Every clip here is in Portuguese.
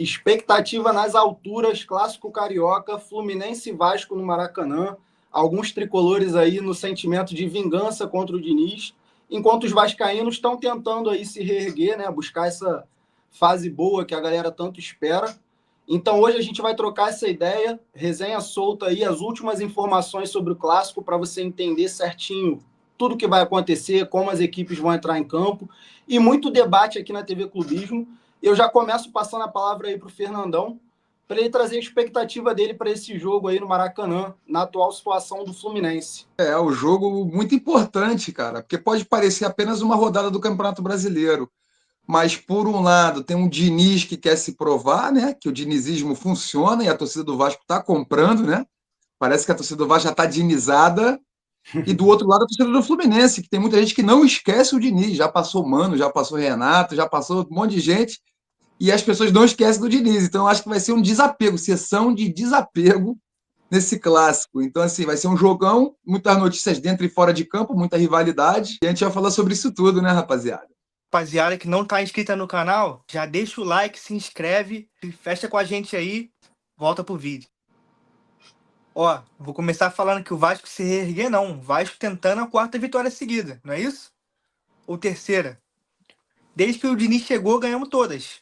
Expectativa nas alturas, clássico carioca, Fluminense e Vasco no Maracanã. Alguns tricolores aí no sentimento de vingança contra o Diniz, enquanto os vascaínos estão tentando aí se reerguer, né, buscar essa fase boa que a galera tanto espera. Então hoje a gente vai trocar essa ideia, resenha solta aí, as últimas informações sobre o clássico para você entender certinho tudo que vai acontecer, como as equipes vão entrar em campo e muito debate aqui na TV Clubismo. Eu já começo passando a palavra aí para o Fernandão, para ele trazer a expectativa dele para esse jogo aí no Maracanã, na atual situação do Fluminense. É um jogo muito importante, cara, porque pode parecer apenas uma rodada do Campeonato Brasileiro, mas por um lado tem um Diniz que quer se provar, né, que o dinizismo funciona e a torcida do Vasco está comprando, né? Parece que a torcida do Vasco já está dinizada. E do outro lado a torcida do Fluminense, que tem muita gente que não esquece o Diniz, já passou Mano, já passou Renato, já passou um monte de gente, e as pessoas não esquecem do Diniz. Então eu acho que vai ser um desapego, sessão de desapego nesse clássico. Então, assim, vai ser um jogão, muitas notícias dentro e fora de campo, muita rivalidade. E a gente vai falar sobre isso tudo, né, rapaziada? Rapaziada que não tá inscrita no canal, já deixa o like, se inscreve, fecha com a gente aí, volta pro vídeo. Ó, vou começar falando que o Vasco se reerguer não, o Vasco tentando a quarta vitória seguida, não é isso? Ou terceira? Desde que o Diniz chegou, ganhamos todas.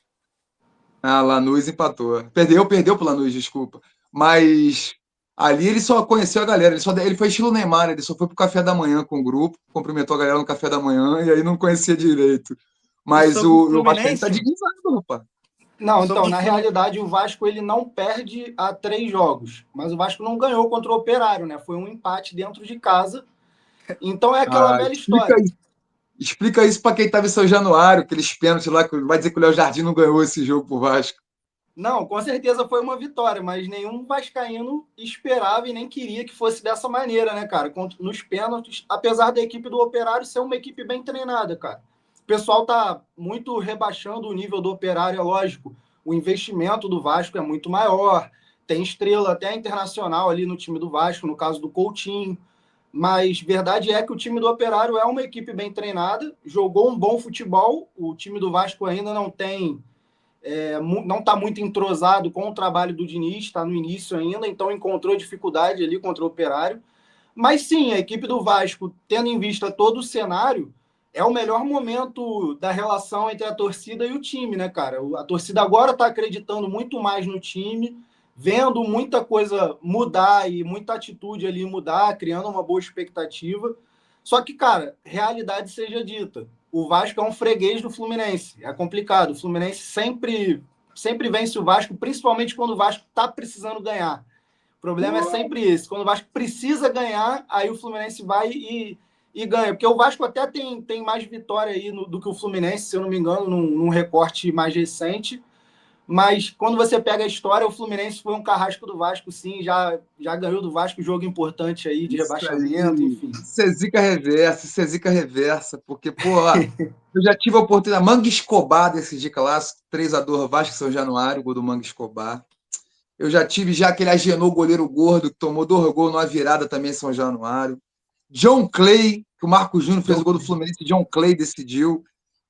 Ah, Lanús empatou. Perdeu pro Lanús, desculpa. Mas ali ele só conheceu a galera, ele foi estilo Neymar, ele só foi pro café da manhã com o grupo, cumprimentou a galera no café da manhã e aí não conhecia direito. E Mas sobre o o Vascaíno tá Fluminense, dignizado, rapaz. Não, então, sobre o na Fluminense, realidade, o Vasco ele não perde há 3 jogos, mas o Vasco não ganhou contra o Operário, né? Foi um empate dentro de casa. Então é aquela Ah, velha explica história. isso. Explica isso para quem estava em São Januário, aqueles pênaltis lá, que vai dizer que o Léo Jardim não ganhou esse jogo pro Vasco. Não, com certeza foi uma vitória, mas nenhum vascaíno esperava e nem queria que fosse dessa maneira, né, cara? Nos pênaltis, apesar da equipe do Operário ser uma equipe bem treinada, cara. O pessoal tá muito rebaixando o nível do Operário, é lógico. O investimento do Vasco é muito maior, tem estrela até internacional ali no time do Vasco, no caso do Coutinho. Mas verdade é que o time do Operário é uma equipe bem treinada, jogou um bom futebol. O time do Vasco ainda não está muito entrosado com o trabalho do Diniz, está no início ainda, então encontrou dificuldade ali contra o Operário. Mas sim, a equipe do Vasco, tendo em vista todo o cenário, é o melhor momento da relação entre a torcida e o time, né, cara? A torcida agora está acreditando muito mais no time, vendo muita coisa mudar e muita atitude ali mudar, criando uma boa expectativa. Só que, cara, realidade seja dita, o Vasco é um freguês do Fluminense. É complicado. O Fluminense sempre vence o Vasco, principalmente quando o Vasco está precisando ganhar. O problema é sempre esse. Quando o Vasco precisa ganhar, aí o Fluminense vai e ganha. Porque o Vasco até tem mais vitória aí do que o Fluminense, se eu não me engano, num recorte mais recente. Mas quando você pega a história, o Fluminense foi um carrasco do Vasco, sim, já ganhou do Vasco jogo importante aí de Isso rebaixamento, aí, enfim. isso é zica reversa, porque, pô, ó, eu já tive a oportunidade, Manga Escobar desse de clássico, 3-2 Vasco e São Januário, gol do Manga Escobar. Eu já tive já aquele Agenor, goleiro gordo, que tomou 2 gols numa virada também em São Januário. John Clay, que o Marco Júnior fez o gol do Fluminense, John Clay decidiu.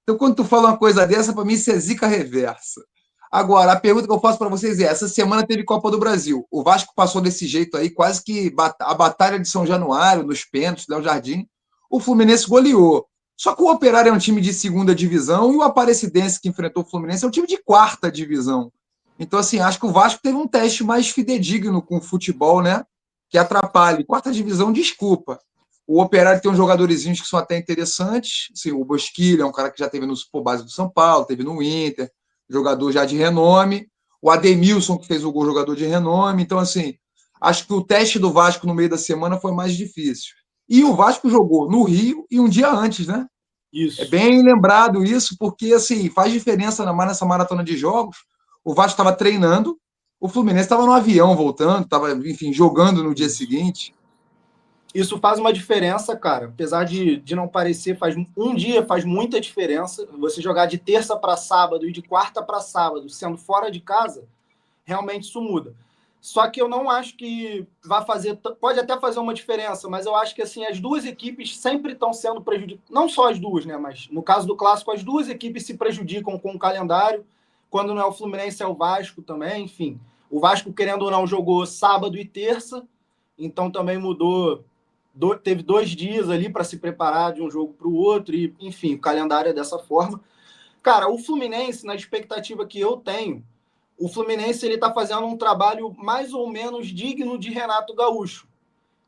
Então, quando tu fala uma coisa dessa, para mim isso é zica reversa. Agora, a pergunta que eu faço para vocês é: essa semana teve Copa do Brasil. O Vasco passou desse jeito aí, quase que a batalha de São Januário, nos pênaltis, Léo Jardim. O Fluminense goleou. Só que o Operário é um time de segunda divisão e o Aparecidense, que enfrentou o Fluminense, é um time de quarta divisão. Então, assim, acho que o Vasco teve um teste mais fidedigno com o futebol, né? Que atrapalha. Quarta divisão, desculpa. O Operário tem uns jogadorzinhos que são até interessantes. Assim, o Bosquilha é um cara que já teve no Super Básico do São Paulo, teve no Inter, jogador já de renome. O Ademilson, que fez o gol, jogador de renome. Então, assim, acho que o teste do Vasco no meio da semana foi mais difícil. E o Vasco jogou no Rio e um dia antes, né? É Isso. bem lembrado isso, porque assim, faz diferença nessa maratona de jogos. O Vasco estava treinando, o Fluminense estava no avião voltando, estava, enfim, jogando no dia Isso. seguinte. Isso faz uma diferença, cara. Apesar de não parecer, um dia faz muita diferença. Você jogar de terça para sábado e de quarta para sábado, sendo fora de casa, realmente isso muda. Só que eu não acho que vai fazer. Pode até fazer uma diferença, mas eu acho que assim as duas equipes sempre estão sendo prejudicadas. Não só as duas, né? Mas no caso do clássico, as duas equipes se prejudicam com o calendário, quando não é o Fluminense é o Vasco também, enfim. O Vasco, querendo ou não, jogou sábado e terça, então também mudou, teve 2 dias ali para se preparar de um jogo para o outro, e enfim, o calendário é dessa forma. Cara, o Fluminense, na expectativa que eu tenho, o Fluminense ele está fazendo um trabalho mais ou menos digno de Renato Gaúcho,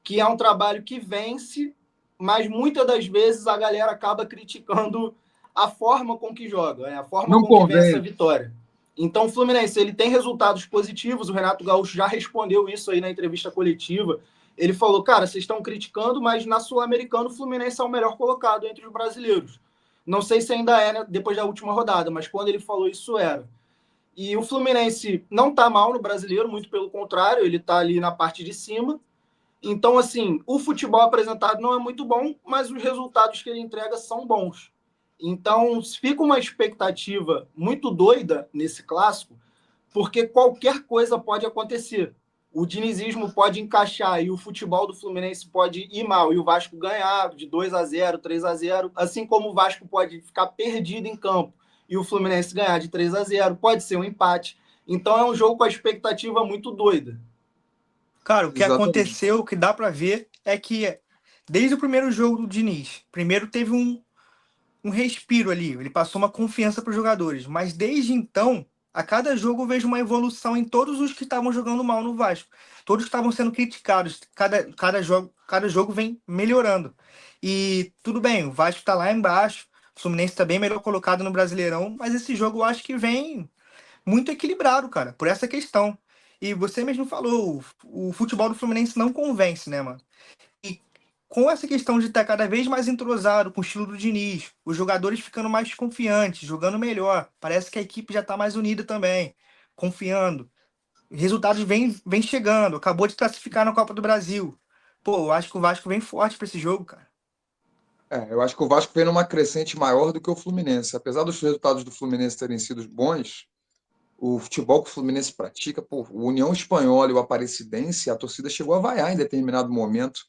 que é um trabalho que vence, mas muitas das vezes a galera acaba criticando a forma com que joga, a forma Não com que vence a convém. vitória. Então, o Fluminense ele tem resultados positivos, o Renato Gaúcho já respondeu isso aí na entrevista coletiva. Ele falou, cara, vocês estão criticando, mas na Sul-Americana o Fluminense é o melhor colocado entre os brasileiros. Não sei se ainda é, né, depois da última rodada, mas quando ele falou isso era. E o Fluminense não está mal no brasileiro, muito pelo contrário, ele está ali na parte de cima. Então, assim, o futebol apresentado não é muito bom, mas os resultados que ele entrega são bons. Então, fica uma expectativa muito doida nesse clássico, porque qualquer coisa pode acontecer. O dinizismo pode encaixar e o futebol do Fluminense pode ir mal e o Vasco ganhar de 2-0, 3-0, assim como o Vasco pode ficar perdido em campo e o Fluminense ganhar de 3-0, pode ser um empate. Então é um jogo com a expectativa muito doida. Cara, o que Exatamente. aconteceu, o que dá pra ver é que desde o primeiro jogo do Diniz, primeiro teve um respiro ali, ele passou uma confiança para os jogadores, mas desde então, a cada jogo eu vejo uma evolução em todos os que estavam jogando mal no Vasco. Todos estavam sendo criticados, cada jogo vem melhorando. E tudo bem, o Vasco está lá embaixo, o Fluminense está bem melhor colocado no Brasileirão, mas esse jogo eu acho que vem muito equilibrado, cara, por essa questão. E você mesmo falou, o futebol do Fluminense não convence, né, mano? E com essa questão de estar cada vez mais entrosado com o estilo do Diniz, os jogadores ficando mais confiantes, jogando melhor, parece que a equipe já está mais unida também, confiando. Resultados vem chegando, acabou de classificar na Copa do Brasil. Pô, eu acho que o Vasco vem forte para esse jogo, cara. Eu acho que o Vasco vem numa crescente maior do que o Fluminense. Apesar dos resultados do Fluminense terem sido bons, o futebol que o Fluminense pratica, pô, o União Espanhola e o Aparecidense, a torcida chegou a vaiar em determinado momento,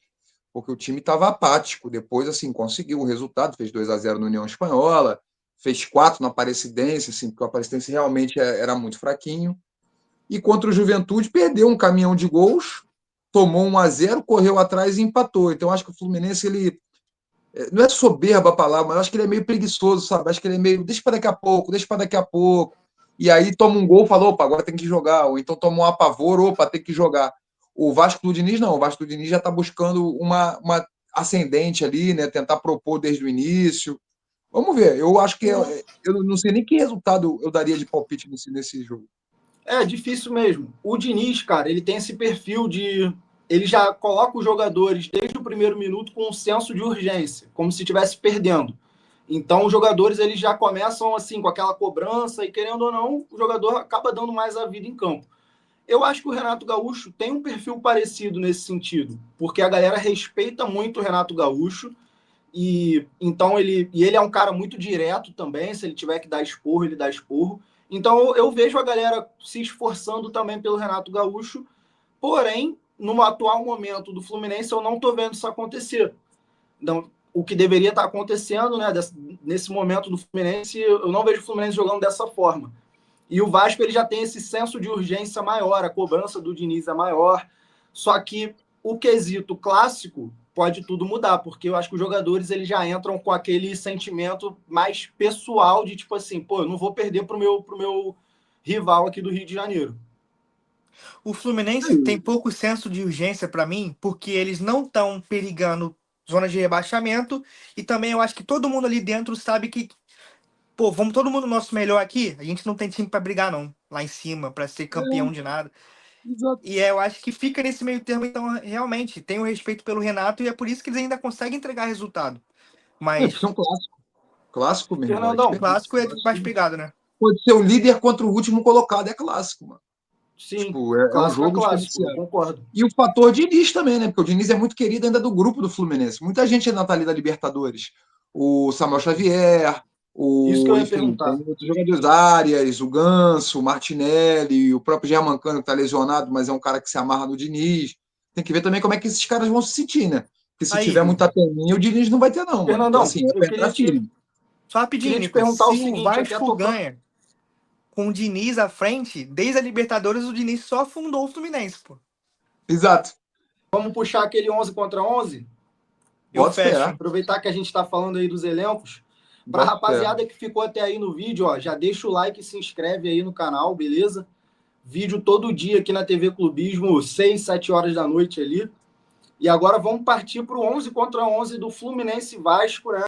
porque o time estava apático. Depois, assim, conseguiu o resultado, fez 2-0 no União Espanhola, fez 4 no Aparecidense, assim, porque o Aparecidense realmente era muito fraquinho. E contra o Juventude, perdeu um caminhão de gols, tomou 1-0, correu atrás e empatou. Então, acho que o Fluminense, ele não é soberba a palavra, mas eu acho que ele é meio preguiçoso, sabe? Acho que ele é meio, deixa para daqui a pouco, deixa para daqui a pouco. E aí toma um gol, falou, opa, agora tem que jogar. Ou então toma um apavoro, opa, tem que jogar. O Vasco do Diniz não, o Vasco do Diniz já está buscando uma ascendente ali, né? Tentar propor desde o início. Vamos ver, eu acho que eu não sei nem que resultado eu daria de palpite nesse jogo. É difícil mesmo. O Diniz, cara, ele tem esse perfil de. Ele já coloca os jogadores desde o primeiro minuto com um senso de urgência, como se estivesse perdendo. Então, os jogadores eles já começam assim com aquela cobrança e, querendo ou não, o jogador acaba dando mais a vida em campo. Eu acho que o Renato Gaúcho tem um perfil parecido nesse sentido, porque a galera respeita muito o Renato Gaúcho e então ele é um cara muito direto também. Se ele tiver que dar esporro, ele dá esporro. Então eu vejo a galera se esforçando também pelo Renato Gaúcho, porém, no atual momento do Fluminense, eu não estou vendo isso acontecer. Então, o que deveria estar acontecendo, né, nesse momento do Fluminense, eu não vejo o Fluminense jogando dessa forma. E o Vasco ele já tem esse senso de urgência maior, a cobrança do Diniz é maior. Só que o quesito clássico pode tudo mudar, porque eu acho que os jogadores eles já entram com aquele sentimento mais pessoal de tipo assim, pô, eu não vou perder pro meu rival aqui do Rio de Janeiro. O Fluminense tem pouco senso de urgência para mim, porque eles não estão perigando zona de rebaixamento, e também eu acho que todo mundo ali dentro sabe que, pô, vamos todo mundo nosso melhor aqui, a gente não tem time para brigar não, lá em cima, para ser campeão de nada. Exato. E eu acho que fica nesse meio termo, então realmente tem o respeito pelo Renato e é por isso que eles ainda conseguem entregar resultado. Porque é Mas um clássico. Clássico, meu irmão, é Fernandão, diferente. clássico é mais pegado, né? Pode ser o líder contra o último colocado, é clássico, mano. sim, Tipo, é um clássico é jogo clássico, eu diferenciado. concordo. E o fator Diniz também, né? Porque o Diniz é muito querido ainda do grupo do Fluminense. Muita gente ainda tá ali da Libertadores. O Samuel Xavier, Isso que eu ia enfim, tem perguntar. outros jogadores, Arias, o Ganso, o Martinelli, o próprio Germancano que tá lesionado, mas é um cara que se amarra no Diniz. Tem que ver também como é que esses caras vão se sentir, né? Porque se Aí, tiver Vini, muita peninha, o Diniz não vai ter, não, mano. Então, Fernandão, assim, é eu pra entrar firme. só rapidinho, queria te Nicolas, perguntar o se o seguinte, até Vasco tocando. ganha, com o Diniz à frente, desde a Libertadores, o Diniz só afundou o Fluminense, pô. Exato. Vamos puxar aquele 11 contra 11? Eu Bota fé. fecho. Aproveitar que a gente está falando aí dos elencos. Para a Bota fé. rapaziada que ficou até aí no vídeo, ó, já deixa o like e se inscreve aí no canal, beleza? Vídeo todo dia aqui na TV Clubismo, 6, 7 horas da noite ali. E agora vamos partir para o 11 contra 11 do Fluminense e Vasco, né?